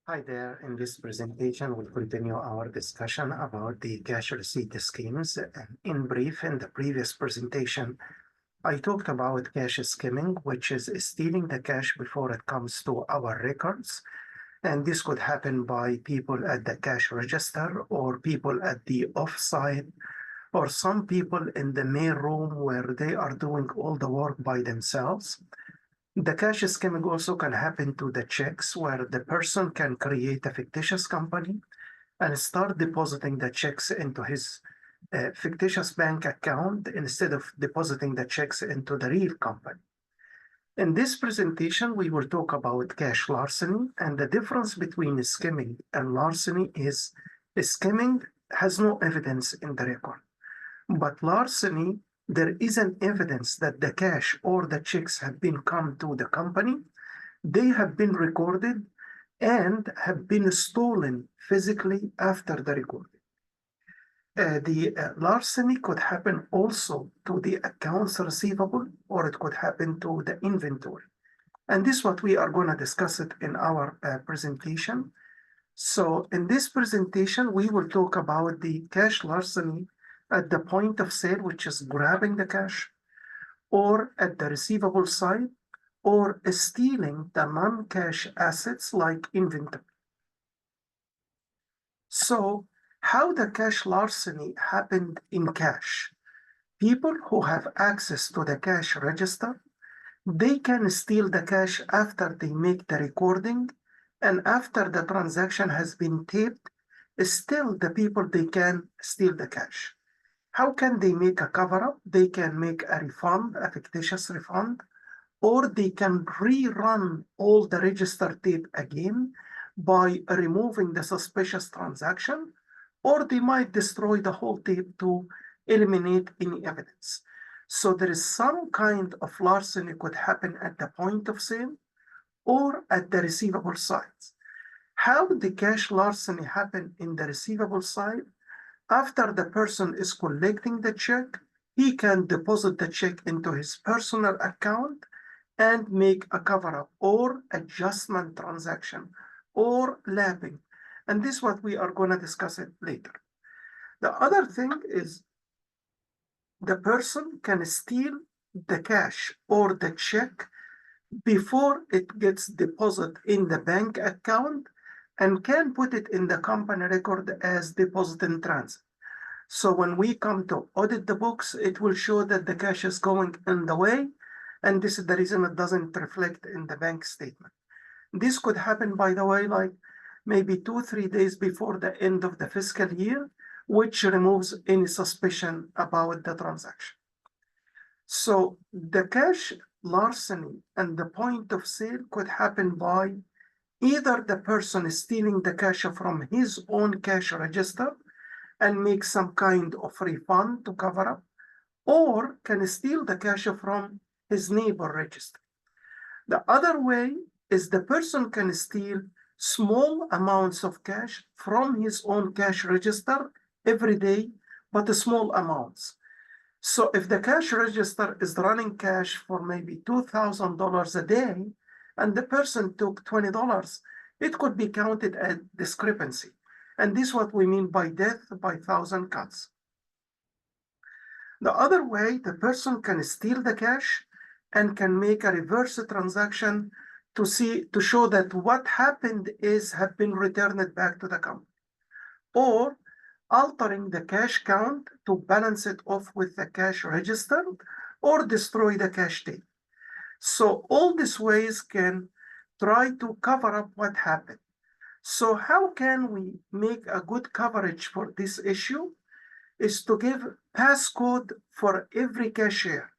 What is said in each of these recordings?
Hi there. In this presentation, we'll continue our discussion about the cash receipt schemes. And in brief, in the previous presentation, I talked about cash skimming, which is stealing the cash before it comes to our records. And this could happen by people at the cash register or people at the offsite or some people in the mail room where they are doing all the work by themselves. The cash skimming also can happen to the checks where the person can create a fictitious company and start depositing the checks into his fictitious bank account instead of depositing the checks into the real company. In this presentation, we will talk about cash larceny, and the difference between skimming and larceny is skimming has no evidence in the record, but larceny, there is an evidence that the cash or the checks have been come to the company. They have been recorded and have been stolen physically after the recording. The larceny could happen also to the accounts receivable, or it could happen to the inventory. And this is what we are going to discuss it in our presentation. So in this presentation, we will talk about the cash larceny at the point of sale, which is grabbing the cash, or at the receivable side, or stealing the non-cash assets like inventory. So how the cash larceny happened in cash? People who have access to the cash register, they can steal the cash after they make the recording and after the transaction has been taped. Still the people, they can steal the cash. How can they make a cover-up? They can make a refund, a fictitious refund, or they can rerun all the register tape again by removing the suspicious transaction, or they might destroy the whole tape to eliminate any evidence. So there is some kind of larceny could happen at the point of sale or at the receivable side. How the cash larceny happen in the receivable side? After the person is collecting the check, he can deposit the check into his personal account and make a cover-up or adjustment transaction or lapping. And this is what we are going to discuss it later. The other thing is the person can steal the cash or the check before it gets deposited in the bank account and can put it in the company record as deposit in transit. So when we come to audit the books, it will show that the cash is going in the way, and this is the reason it doesn't reflect in the bank statement. This could happen, by the way, like maybe 2-3 days before the end of the fiscal year, which removes any suspicion about the transaction. So the cash larceny and the point of sale could happen by either the person stealing the cash from his own cash register and make some kind of refund to cover up, or can steal the cash from his neighbor register. The other way is the person can steal small amounts of cash from his own cash register every day, but small amounts. So if the cash register is running cash for maybe $2,000 a day, and the person took $20, it could be counted as discrepancy. And this is what we mean by death by 1,000 cuts. The other way, the person can steal the cash and can make a reverse transaction to show that what happened is have been returned back to the company, or altering the cash count to balance it off with the cash registered, or destroy the cash tape. So all these ways can try to cover up what happened. So how can we make a good coverage for this issue? Is to give passcode for every cashier,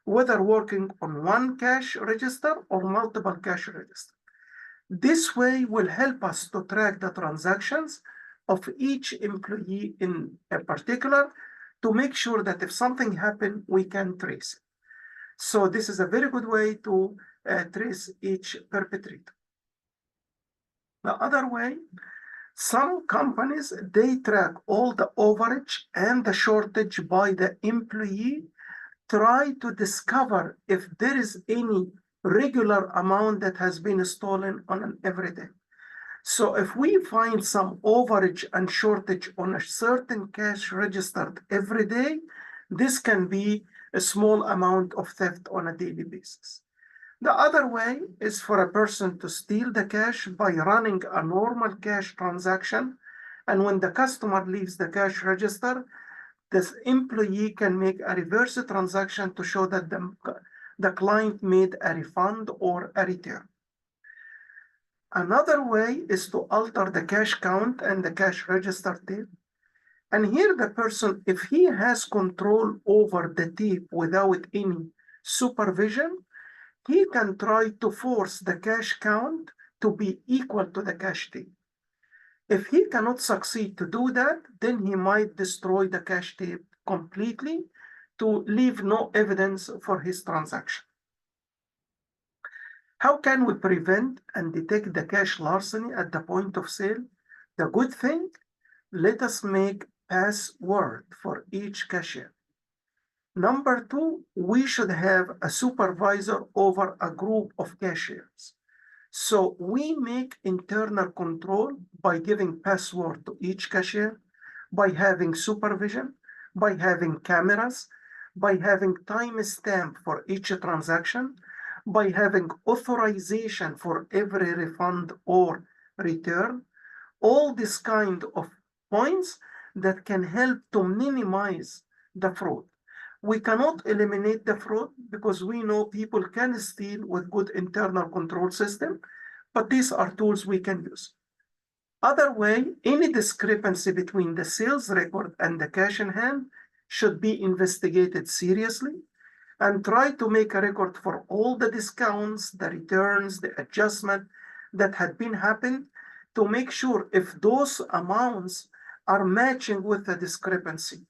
whether working on one cash register or multiple cash registers. This way will help us to track the transactions of each employee in a particular to make sure that if something happened, we can trace it. So this is a very good way to trace each perpetrator. The other way, some companies, they track all the overage and the shortage by the employee, try to discover if there is any regular amount that has been stolen on an everyday. So if we find some overage and shortage on a certain cash registered every day, this can be a small amount of theft on a daily basis. The other way is for a person to steal the cash by running a normal cash transaction. And when the customer leaves the cash register, this employee can make a reverse transaction to show that the client made a refund or a return. Another way is to alter the cash count and the cash register tape. And here the person, if he has control over the tape without any supervision, he can try to force the cash count to be equal to the cash tape. If he cannot succeed to do that, then he might destroy the cash tape completely to leave no evidence for his transaction. How can we prevent and detect the cash larceny at the point of sale? The good thing, let us make password for each cashier. Number two, we should have a supervisor over a group of cashiers. So we make internal control by giving password to each cashier, by having supervision, by having cameras, by having timestamp for each transaction, by having authorization for every refund or return, all this kind of points that can help to minimize the fraud. We cannot eliminate the fraud because we know people can steal with good internal control system, but these are tools we can use. Other way, any discrepancy between the sales record and the cash in hand should be investigated seriously and try to make a record for all the discounts, the returns, the adjustment that had been happened to make sure if those amounts are matching with the discrepancy.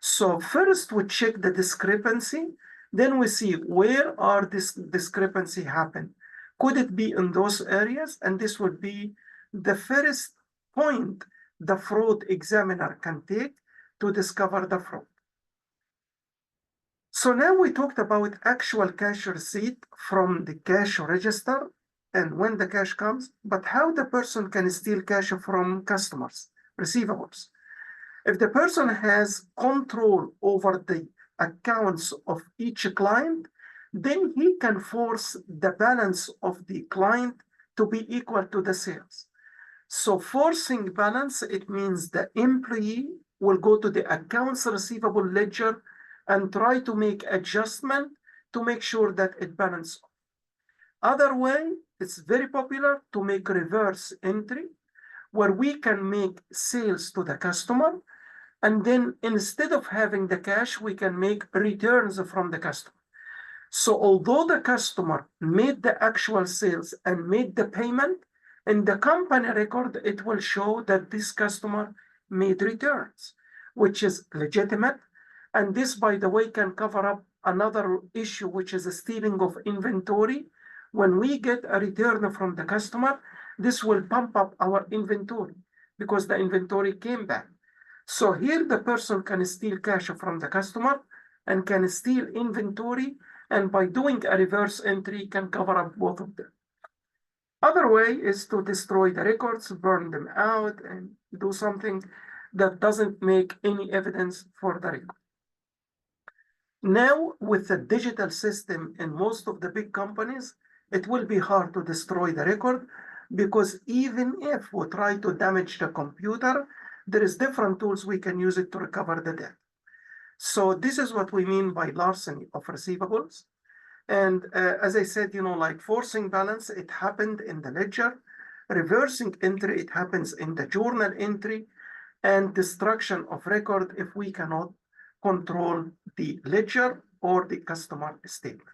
So first we check the discrepancy, then we see where are this discrepancy happen. Could it be in those areas? And this would be the first point the fraud examiner can take to discover the fraud. So now we talked about actual cash receipt from the cash register and when the cash comes, but how the person can steal cash from customers, receivables. If the person has control over the accounts of each client, then he can force the balance of the client to be equal to the sales. So forcing balance, it means the employee will go to the accounts receivable ledger and try to make adjustment to make sure that it balances. Other way, it's very popular to make reverse entry, where we can make sales to the customer, and then instead of having the cash, we can make returns from the customer. So although the customer made the actual sales and made the payment, in the company record, it will show that this customer made returns, which is legitimate. And this, by the way, can cover up another issue, which is a stealing of inventory. When we get a return from the customer, this will pump up our inventory because the inventory came back. So here the person can steal cash from the customer and can steal inventory, and by doing a reverse entry can cover up both of them. Other way is to destroy the records, burn them out, and do something that doesn't make any evidence for the record. Now, with the digital system in most of the big companies, it will be hard to destroy the record because even if we try to damage the computer, there is different tools we can use it to recover the data. So this is what we mean by larceny of receivables. And as I said, like forcing balance, it happened in the ledger. Reversing entry, it happens in the journal entry. And destruction of record if we cannot control the ledger or the customer statement.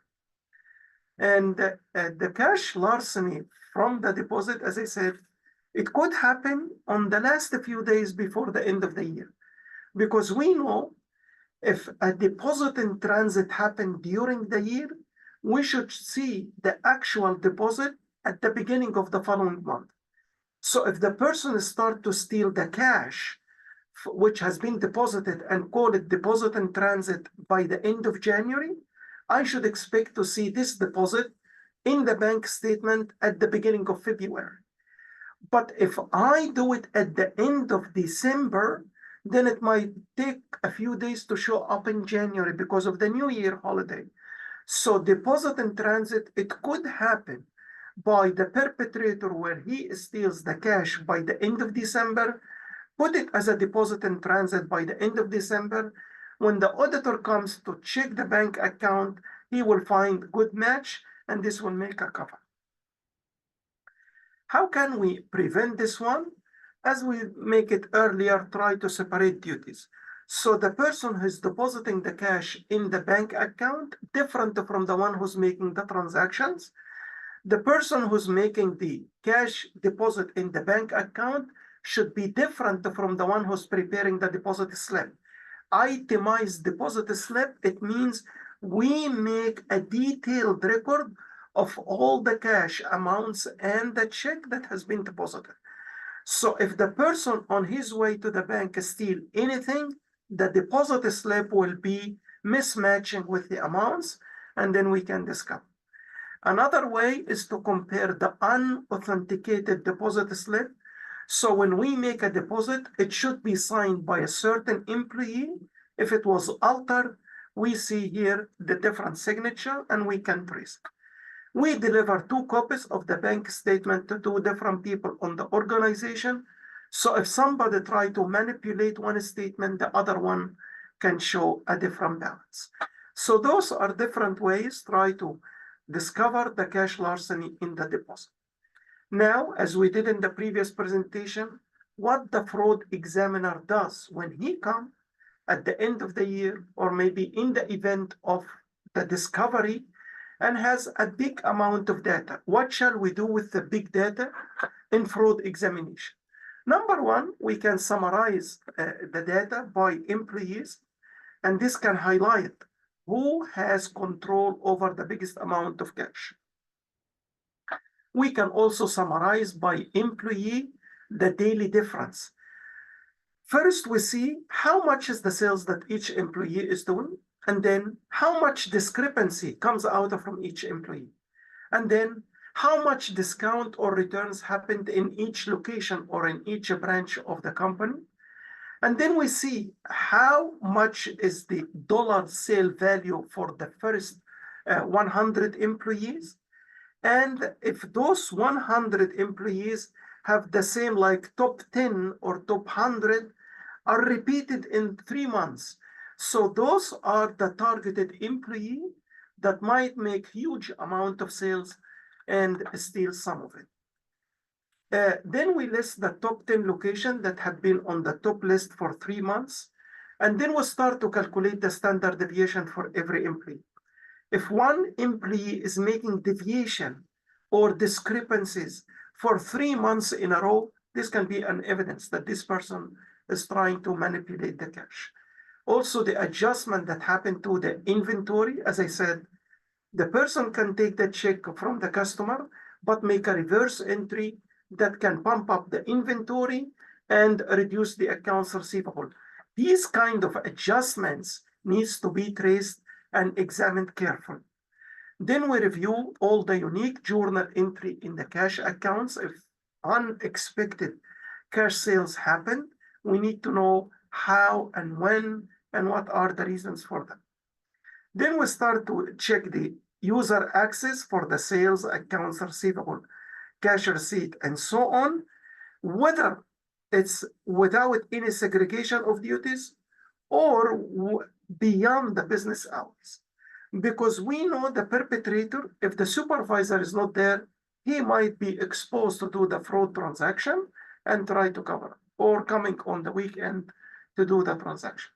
And the cash larceny from the deposit, as I said, it could happen on the last few days before the end of the year. Because we know if a deposit in transit happened during the year, we should see the actual deposit at the beginning of the following month. So if the person starts to steal the cash, which has been deposited and call it deposit in transit by the end of January, I should expect to see this deposit in the bank statement at the beginning of February. But if I do it at the end of December, then it might take a few days to show up in January because of the New Year holiday. So deposit in transit, it could happen by the perpetrator where he steals the cash by the end of December, put it as a deposit in transit by the end of December. When the auditor comes to check the bank account, he will find good match, and this will make a cover. How can we prevent this one? As we make it earlier, try to separate duties. So the person who's depositing the cash in the bank account, different from the one who's making the transactions. The person who's making the cash deposit in the bank account should be different from the one who's preparing the deposit slip. Itemized deposit slip, it means we make a detailed record of all the cash amounts and the check that has been deposited. So if the person on his way to the bank steal anything, the deposit slip will be mismatching with the amounts, and then we can discover. Another way is to compare the unauthenticated deposit slip. So when we make a deposit, it should be signed by a certain employee. If it was altered, we see here the different signature and we can trace it. We deliver 2 copies of the bank statement to 2 different people on the organization. So if somebody try to manipulate one statement, the other one can show a different balance. So those are different ways try to discover the cash larceny in the deposit. Now, as we did in the previous presentation, what the fraud examiner does when he comes at the end of the year or maybe in the event of the discovery and has a big amount of data. What shall we do with the big data in fraud examination? Number one, we can summarize the data by employees, and this can highlight who has control over the biggest amount of cash. We can also summarize by employee the daily difference. First, we see how much is the sales that each employee is doing, and then how much discrepancy comes out from each employee, and then how much discount or returns happened in each location or in each branch of the company. And then we see how much is the dollar sale value for the first 100 employees. And if those 100 employees have the same like top 10 or top 100 are repeated in 3 months. So those are the targeted employee that might make huge amount of sales and steal some of it. Then we list the top 10 locations that had been on the top list for 3 months. And then we start to calculate the standard deviation for every employee. If one employee is making deviation or discrepancies for 3 months in a row, this can be an evidence that this person is trying to manipulate the cash. Also, the adjustment that happened to the inventory, as I said, the person can take the check from the customer, but make a reverse entry that can pump up the inventory and reduce the accounts receivable. These kind of adjustments needs to be traced and examined carefully. Then we review all the unique journal entry in the cash accounts. If unexpected cash sales happen, we need to know how and when and what are the reasons for them. Then we start to check the user access for the sales, accounts receivable, cash receipt, and so on, whether it's without any segregation of duties or beyond the business hours. Because we know the perpetrator, if the supervisor is not there, he might be exposed to do the fraud transaction and try to cover, or coming on the weekend to do the transaction.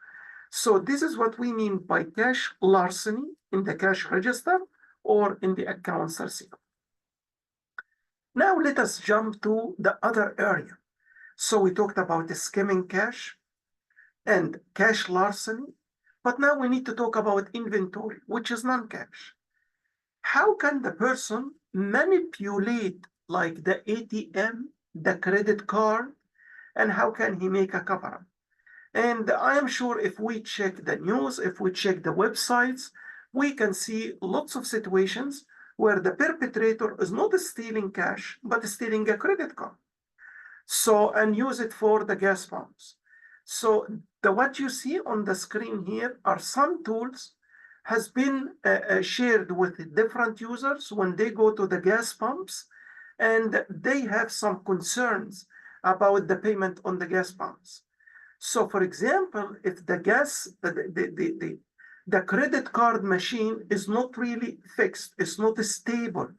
So this is what we mean by cash larceny in the cash register or in the accounts receivable. Now let us jump to the other area. So we talked about the skimming cash and cash larceny, but now we need to talk about inventory, which is non-cash. How can the person manipulate like the ATM, the credit card, and how can he make a cover-up? And I am sure if we check the news, if we check the websites, we can see lots of situations where the perpetrator is not stealing cash, but stealing a credit card. So, and use it for the gas pumps. So what you see on the screen here are some tools has been shared with different users when they go to the gas pumps and they have some concerns about the payment on the gas pumps. So for example, if the credit card machine is not really fixed, it's not stable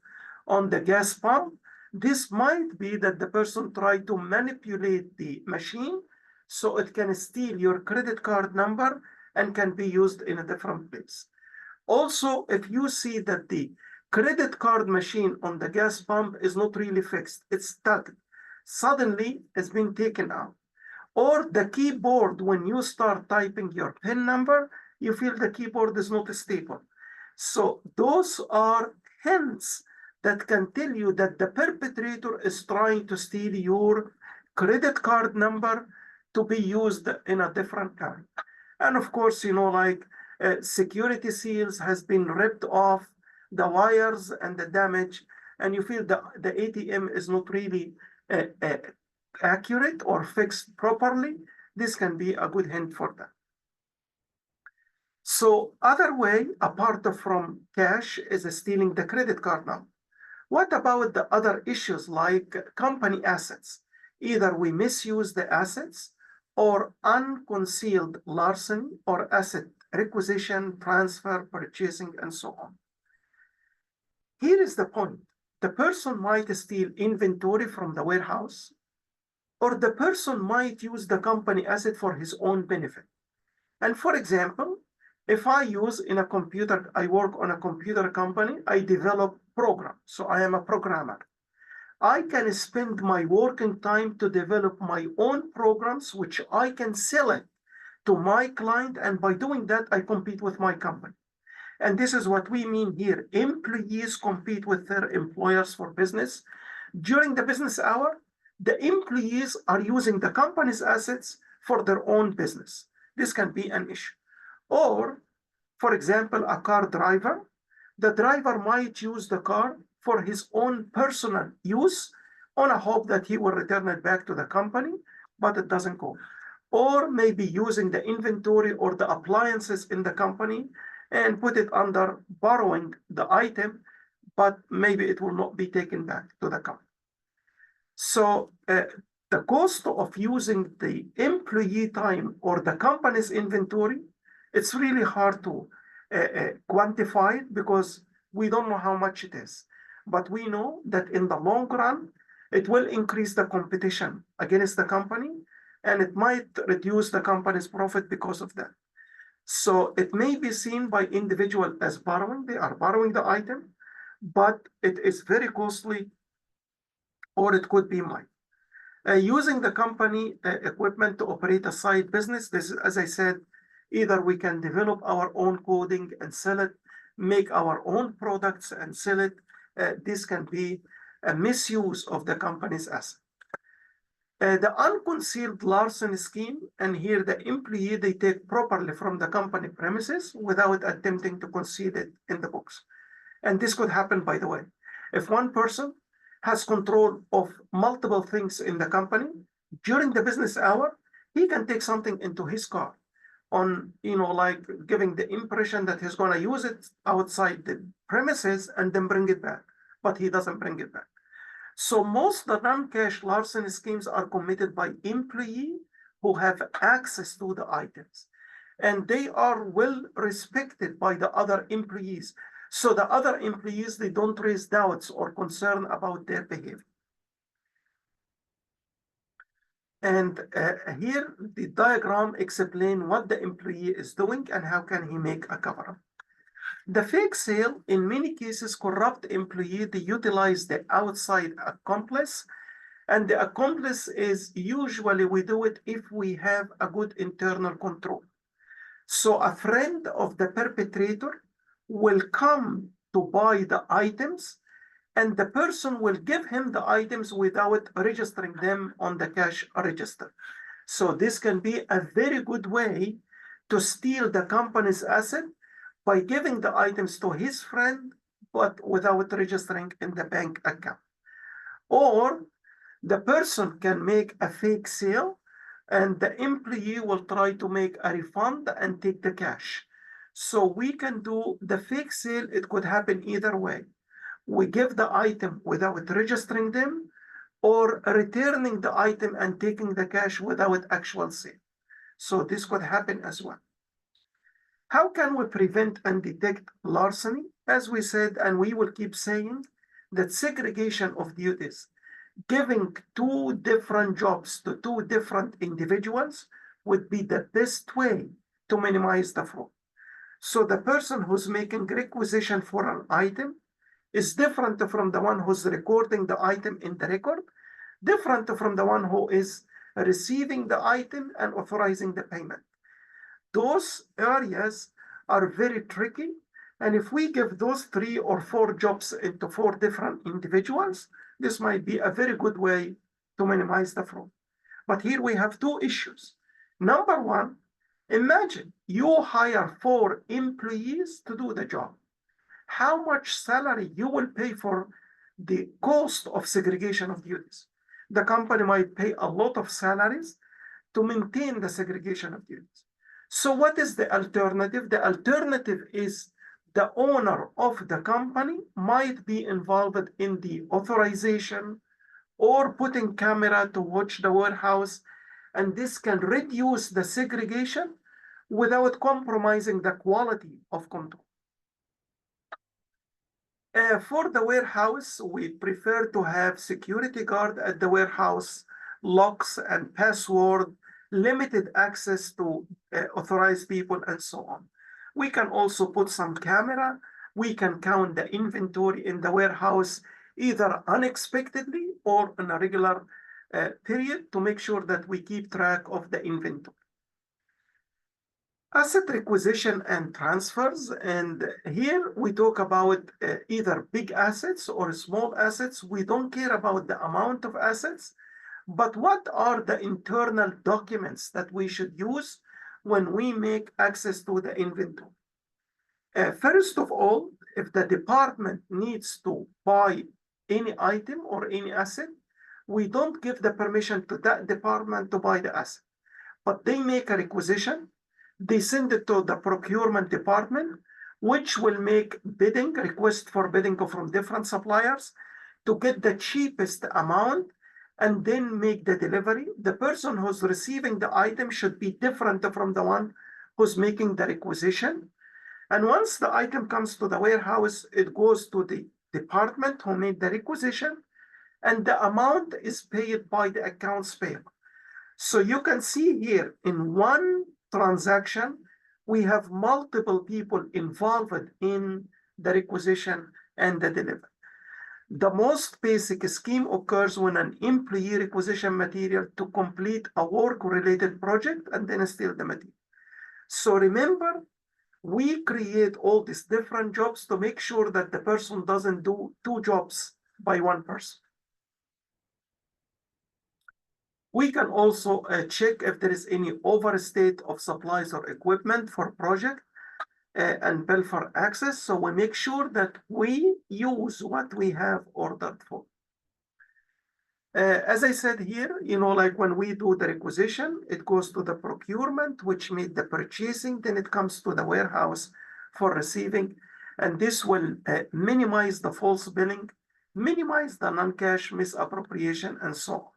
on the gas pump, this might be that the person tried to manipulate the machine so it can steal your credit card number and can be used in a different place. Also, if you see that the credit card machine on the gas pump is not really fixed, it's stuck, suddenly it's been taken out. Or the keyboard, when you start typing your PIN number, you feel the keyboard is not stable. So those are hints that can tell you that the perpetrator is trying to steal your credit card number to be used in a different time. And of course, you know, like security seals has been ripped off, the wires and the damage, and you feel the ATM is not really accurate or fixed properly. This can be a good hint for that. So other way, apart from cash, is stealing the credit card now. What about the other issues like company assets? Either we misuse the assets or unconcealed larceny or asset requisition, transfer, purchasing, and so on. Here is the point. The person might steal inventory from the warehouse, or the person might use the company asset for his own benefit. And for example, if I use in a computer, I work on a computer company, I develop programs. So I am a programmer. I can spend my working time to develop my own programs, which I can sell it to my client. And by doing that, I compete with my company. And this is what we mean here. Employees compete with their employers for business. During the business hour, the employees are using the company's assets for their own business. This can be an issue. Or, for example, a car driver, the driver might use the car for his own personal use on a hope that he will return it back to the company, but it doesn't go. Or maybe using the inventory or the appliances in the company and put it under borrowing the item, but maybe it will not be taken back to the company. So the cost of using the employee time or the company's inventory, it's really hard to quantify it because we don't know how much it is. But we know that in the long run, it will increase the competition against the company, and it might reduce the company's profit because of that. So it may be seen by individual as borrowing. They are borrowing the item, but it is very costly, or it could be mine. Using the company equipment to operate a side business, this is, as I said, either we can develop our own coding and sell it, make our own products and sell it. This can be a misuse of the company's asset. The unconcealed larceny scheme, and here the employee, they take properly from the company premises without attempting to conceal it in the books. And this could happen, by the way. If one person has control of multiple things in the company, during the business hour, he can take something into his car on, you know, like giving the impression that he's going to use it outside the premises and then bring it back, but he doesn't bring it back. So most of the non-cash larceny schemes are committed by employees who have access to the items, and they are well respected by the other employees. So the other employees, they don't raise doubts or concern about their behavior. And here the diagram explains what the employee is doing and how can he make a cover-up. The fake sale, in many cases, corrupt employee, they utilize the outside accomplice, and the accomplice is usually we do it if we have a good internal control. So a friend of the perpetrator will come to buy the items, and the person will give him the items without registering them on the cash register. So this can be a very good way to steal the company's asset by giving the items to his friend, but without registering in the bank account. Or The person can make a fake sale, and the employee will try to make a refund and take the cash. So we can do the fake sale. It could happen either way. We give the item without registering them, or returning the item and taking the cash without actual sale. So this could happen as well. How can we prevent and detect larceny? As we said, and we will keep saying, that segregation of duties, giving two different jobs to two different individuals, would be the best way to minimize the fraud. So the person who's making requisition for an item is different from the one who's recording the item in the record, different from the one who is receiving the item and authorizing the payment. Those areas are very tricky. And if we give those 3 or 4 jobs into 4 different individuals, this might be a very good way to minimize the fraud. But here we have 2 issues. Number one, imagine you hire 4 employees to do the job. How much salary you will pay for the cost of segregation of duties? The company might pay a lot of salaries to maintain the segregation of duties. So what is the alternative? The alternative is the owner of the company might be involved in the authorization or putting camera to watch the warehouse, and this can reduce the segregation without compromising the quality of control. For the warehouse, we prefer to have security guard at the warehouse, locks and password, limited access to authorized people, and so on. We can also put some camera. We can count the inventory in the warehouse either unexpectedly or in a regular period to make sure that we keep track of the inventory. Asset requisition and transfers, and here we talk about either big assets or small assets. We don't care about the amount of assets, but what are the internal documents that we should use when we make access to the inventory? First of all, if the department needs to buy any item or any asset, we don't give the permission to that department to buy the asset, but they make a requisition. They send it to the procurement department, which will make bidding, request for bidding from different suppliers to get the cheapest amount and then make the delivery. The person who's receiving the item should be different from the one who's making the requisition. And once the item comes to the warehouse, it goes to the department who made the requisition, and the amount is paid by the accounts payable. So you can see here in one transaction, we have multiple people involved in the requisition and the delivery. The most basic scheme occurs when an employee requisition material to complete a work-related project and then steal the material. So remember, we create all these different jobs to make sure that the person doesn't do 2 jobs by one person. We can also check if there is any overstate of supplies or equipment for project and bill for access. So we make sure that we use what we have ordered for. As I said here, like when we do the requisition, it goes to the procurement, which made the purchasing, then it comes to the warehouse for receiving. And this will minimize the false billing, minimize the non-cash misappropriation, and so on.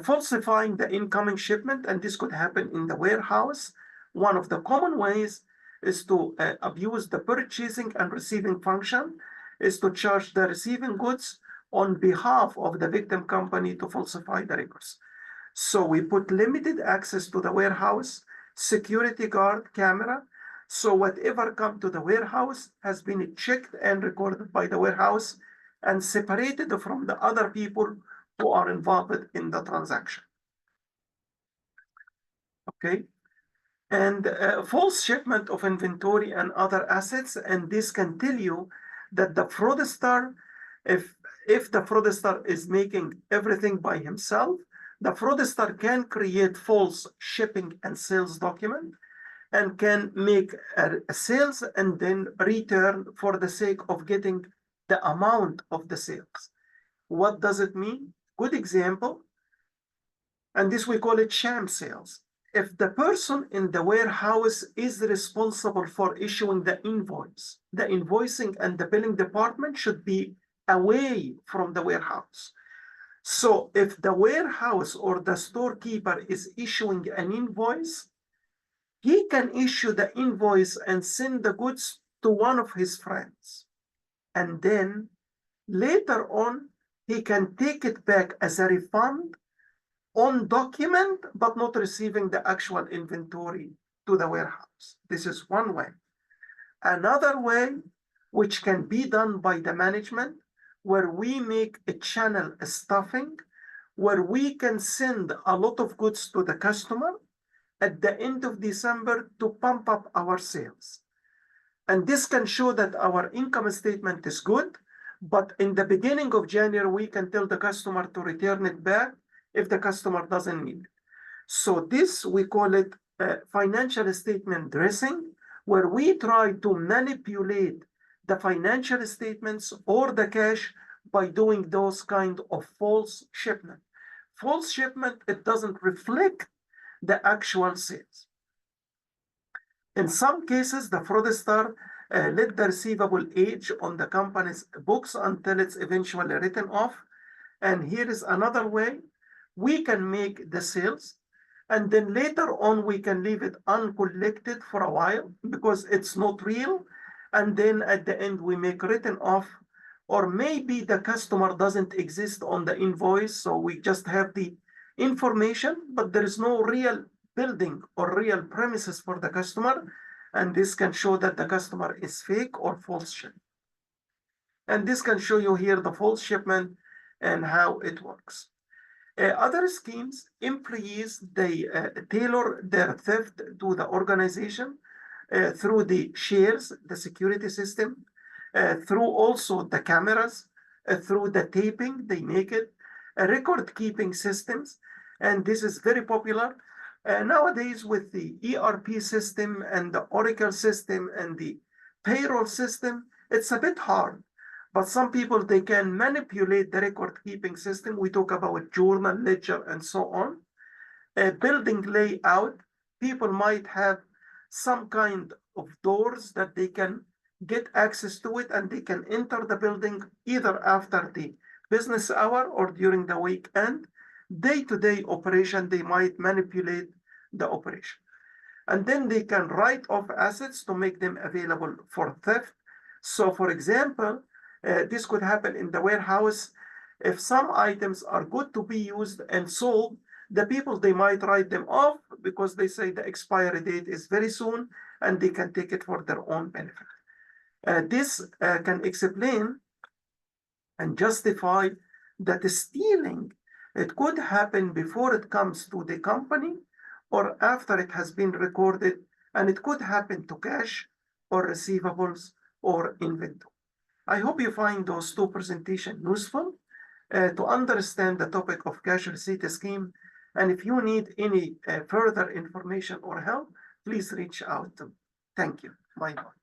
Falsifying the incoming shipment, and this could happen in the warehouse. One of the common ways is to abuse the purchasing and receiving function, is to charge the receiving goods on behalf of the victim company to falsify the records. So we put limited access to the warehouse, security guard, camera, so whatever come to the warehouse has been checked and recorded by the warehouse and separated from the other people who are involved in the transaction. Okay, and false shipment of inventory and other assets, and this can tell you that the fraudster, if the fraudster is making everything by himself, the fraudster can create false shipping and sales document and can make a sales and then return for the sake of getting the amount of the sales. What does it mean? Good example, and this we call it sham sales. If the person in the warehouse is responsible for issuing the invoice, the invoicing and the billing department should be away from the warehouse. So if the warehouse or the storekeeper is issuing an invoice, he can issue the invoice and send the goods to one of his friends. And then later on, he can take it back as a refund on document, but not receiving the actual inventory to the warehouse. This is one way. Another way, which can be done by the management, where we make a channel stuffing, where we can send a lot of goods to the customer at the end of December to pump up our sales. And this can show that our income statement is good, but in the beginning of January, we can tell the customer to return it back if the customer doesn't need it. So this, we call it financial statement dressing, where we try to manipulate the financial statements or the cash by doing those kind of false shipment. False shipment, it doesn't reflect the actual sales. In some cases, the fraudster let the receivable age on the company's books until it's eventually written off. And here is another way. We can make the sales, and then later on, we can leave it uncollected for a while because it's not real. And then at the end, we make written off, or maybe the customer doesn't exist on the invoice. So we just have the information, but there is no real building or real premises for the customer. And this can show that the customer is fake or false shipment. And this can show you here the false shipment and how it works. Other schemes, employees, they tailor their theft to the organization through the shares, the security system, through also the cameras, through the taping, they make it, record keeping systems. And this is very popular. Nowadays with the ERP system and the Oracle system and the payroll system, it's a bit hard. But some people, they can manipulate the record-keeping system. We talk about journal, ledger, and so on. Building layout, people might have some kind of doors that they can get access to it, and they can enter the building either after the business hour or during the weekend. Day-to-day operation, they might manipulate the operation. And then they can write off assets to make them available for theft. So for example, this could happen in the warehouse. If some items are good to be used and sold, the people, they might write them off because they say the expiry date is very soon and they can take it for their own benefit. This can explain and justify that the stealing, it could happen before it comes to the company or after it has been recorded, and it could happen to cash or receivables or inventory. I hope you find those two presentations useful to understand the topic of cash receipt scheme. And if you need any further information or help, please reach out to me. Thank you. Bye-bye.